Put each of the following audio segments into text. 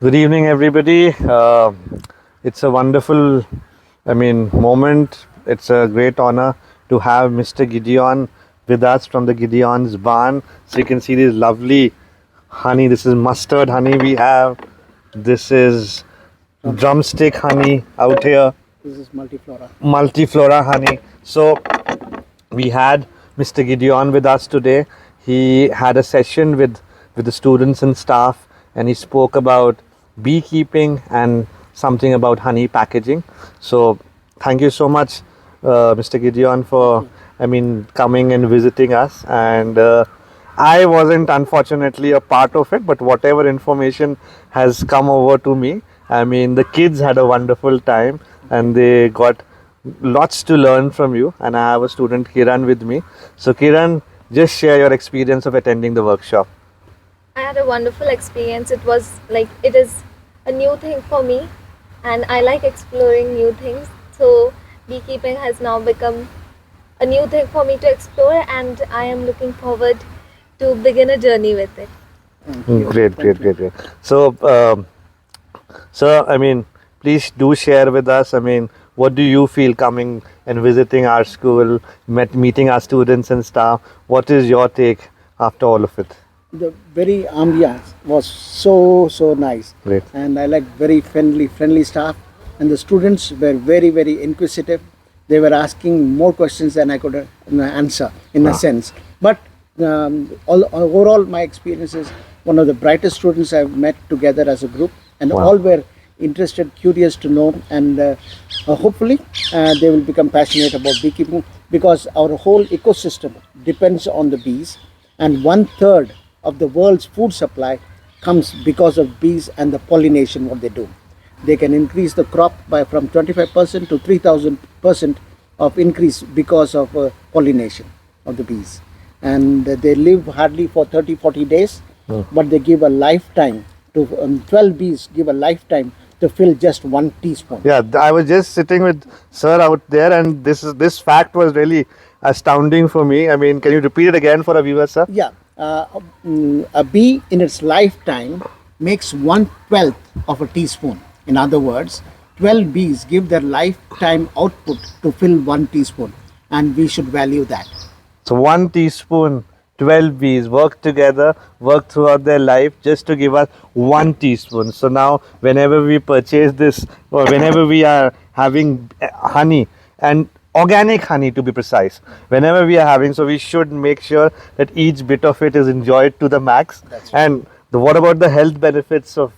Good evening, everybody. It's a wonderful, moment. It's a great honor to have Mr. Gideon with us from the Gideon's barn. So you can see this lovely honey. This is mustard honey we have. This is drumstick honey out here. This is multiflora. Multiflora honey. So we had Mr. Gideon with us today. He had a session with the students and staff, and he spoke about beekeeping and something about honey packaging. So thank you so much, Mr. Gideon, for coming and visiting us. And I wasn't unfortunately a part of it, but whatever information has come over to me, the kids had a wonderful time and they got lots to learn from you. And I have a student, Kiran, with me. So Kiran, just share your experience of attending the workshop. I had a wonderful experience. It is a new thing for me, and I like exploring new things. So beekeeping has now become a new thing for me to explore, and I am looking forward to begin a journey with it. Great. So, sir, please do share with us. What do you feel coming and visiting our school, meeting our students and staff? What is your take after all of it? The very ambiance was so nice. Great. And I like very friendly staff, and the students were very inquisitive. They were asking more questions than I could answer in a sense. But overall, my experience is one of the brightest students I've met together as a group, and all were interested, curious to know, and hopefully they will become passionate about beekeeping, because our whole ecosystem depends on the bees, and 1/3 of the world's food supply comes because of bees and the pollination what they do. They can increase the crop by from 25% to 3000% of increase because of pollination of the bees. And they live hardly for 30-40 days, but they give a lifetime to 12 bees give a lifetime to fill just 1 teaspoon. Yeah, I was just sitting with sir out there, and this fact was really astounding for me. Can you repeat it again for our viewers, sir? Yeah, a bee in its lifetime makes 1/12 of a teaspoon. In other words, 12 bees give their lifetime output to fill 1 teaspoon, and we should value that. So 1 teaspoon, 12 bees work together, work throughout their life just to give us 1 teaspoon. So now whenever we purchase this, or whenever we are having honey, and organic honey to be precise, whenever we are having, so we should make sure that each bit of it is enjoyed to the max. That's right. And what about the health benefits of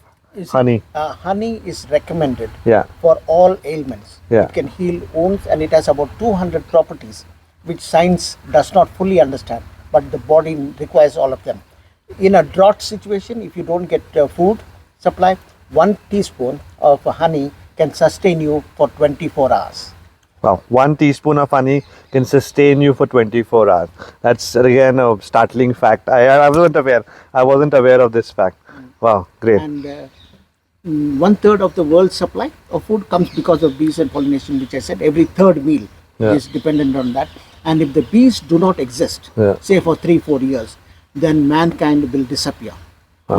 honey? Honey is recommended Yeah. for all ailments. Yeah. It can heal wounds, and it has about 200 properties which science does not fully understand, but the body requires all of them. In a drought situation, if you don't get food supply, 1 teaspoon of honey can sustain you for 24 hours. Wow, 1 teaspoon of honey can sustain you for 24 hours. That's again a startling fact. I wasn't aware. I wasn't aware of this fact. Wow, great. And 1/3 of the world's supply of food comes because of bees and pollination, which I said every third meal is dependent on that. And if the bees do not exist, say for 3-4 years, then mankind will disappear,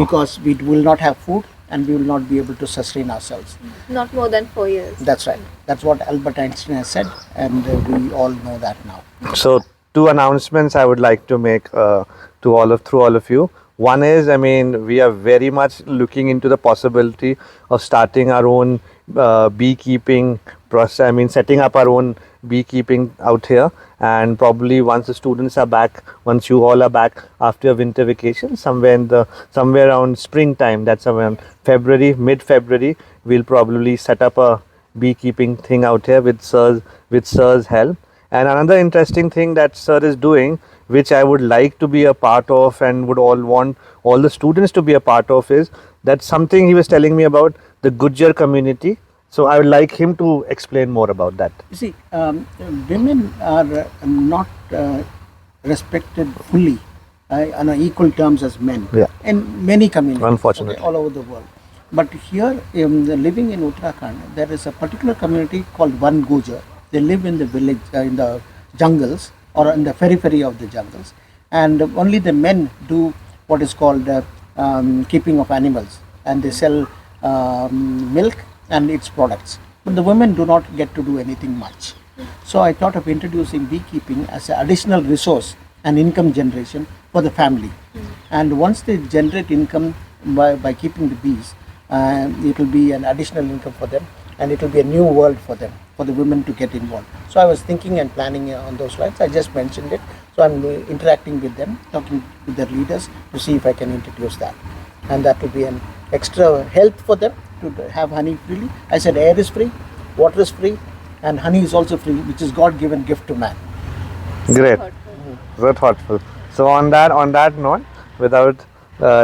because we will not have food and we will not be able to sustain ourselves. Not more than 4 years. That's right. That's what Albert Einstein has said, and we all know that now. So 2 announcements I would like to make through all of you. One is, we are very much looking into the possibility of starting our own beekeeping process. Setting up our own beekeeping out here, and probably once the students are back, once you all are back after winter vacation, somewhere around springtime, that's around February, mid-February, we'll probably set up a beekeeping thing out here with sir's help. And another interesting thing that sir is doing, which I would like to be a part of and would all want all the students to be a part of, is that something he was telling me about the Gujjar community. So I would like him to explain more about that. You see, women are not respected fully on equal terms as men in many communities, Unfortunately. all over the world. But here, living in Uttarakhand, there is a particular community called Van Gujar. They live in the village, in the jungles, or in the periphery of the jungles, and only the men do what is called keeping of animals, and they sell milk and its products. But the women do not get to do anything much. So I thought of introducing beekeeping as an additional resource and income generation for the family. And once they generate income by keeping the bees, it will be an additional income for them, and it will be a new world for them, for the women to get involved. So I was thinking and planning on those lines. I just mentioned it. So I'm interacting with them, talking with their leaders to see if I can introduce that. And that will be an extra help for them to have honey freely. I said air is free, water is free, and honey is also free, which is God-given gift to man. Great. So thoughtful. So on that note, without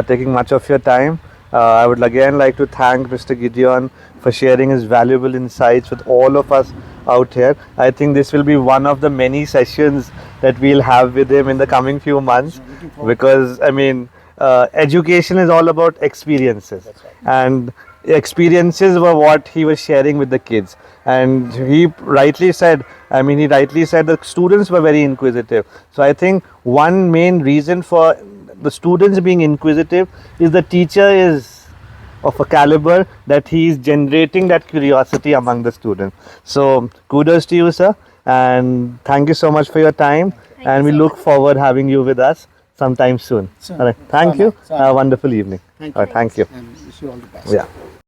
taking much of your time, I would again like to thank Mr. Gideon for sharing his valuable insights with all of us out here. I think this will be one of the many sessions that we'll have with him in the coming few months, because I mean, education is all about experiences, and experiences were what he was sharing with the kids. And he rightly said the students were very inquisitive. So I think one main reason for the students being inquisitive is the teacher is of a caliber that he is generating that curiosity among the students. So kudos to you, sir, and thank you so much for your time. And we look forward having you with us sometime soon. Sure. All right. Thank you. Sure. Have a wonderful evening. Thank All right. Thank you. And wish you all the best. Yeah.